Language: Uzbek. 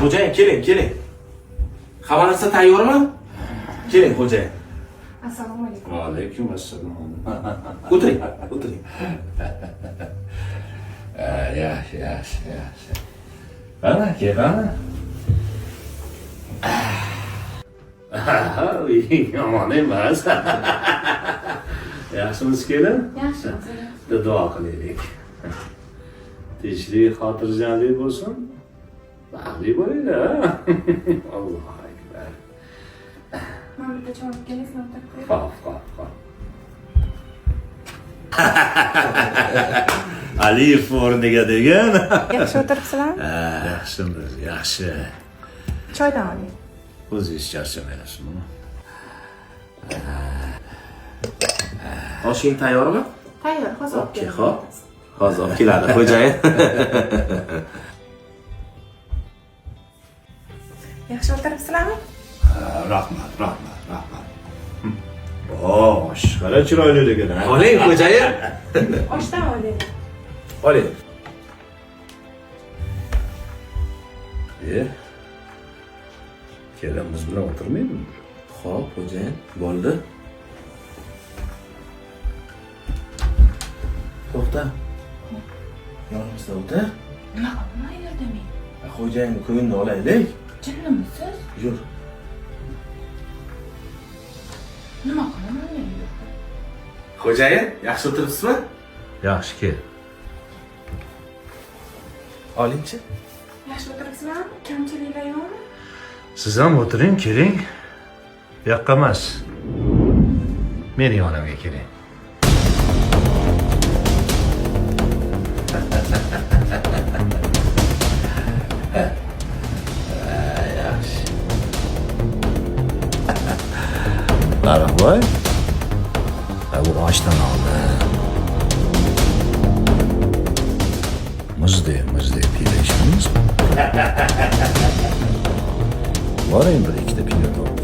Xo'jayin, keling. Hamma narsa tayyormi? Keling, xo'jayin. Assalomu alaykum. Va alaykum assalom. O'tiring. Yaxshi. Qani, qani? Uying yomon emas. Yaxshimisiz kelin? Yaxshi. Duo qilaylik. Tinchlik, xotirjamlik bo'lsin. Baxtli bo'linglar. Allohu akbar. Men bitta choy olib kelay, sen o'tirib qo'y. Xo'p. Aliyev o'rniga degan. Yaxshi o'tiribsizlarmi? Yaxshi. Choydan oling. O'zingiz charchamayapsizmi? Oshing tayyormi? Tayyor, hozir olib Okey, kelay. xo'p. Hozir olib keladi, xo'jayin. Yaxshi o'tiribsizlarmi? Rahmat. Qara chiroyliligini. Oling, xo'jayin. Oshdan oling. Oling. Kelin biz bilan o'tirmaydimi? Xo'p, xo'jayin, bo'ldi. To'xta. Yonimizda o'tir. Nima qilaman men? Xo'jayinning ko'nglini olaylik. Jinnimisiz? Yur. Nima qilaman men? Xo'jayin, yaxshi o'tiribsizmi? Yaxshi kel. Olingchi. Yaxshi o'tiribsizlarmi? Kamchiliklar yo'qmi? Siz ham o'tiring, keling. Bu yoqqa emas. Meni yonimga keling. Yaxshi. Narvoy. Bu oshdan oldi. Muzday piyo ichamiz. Boring bir ikkita piyo top.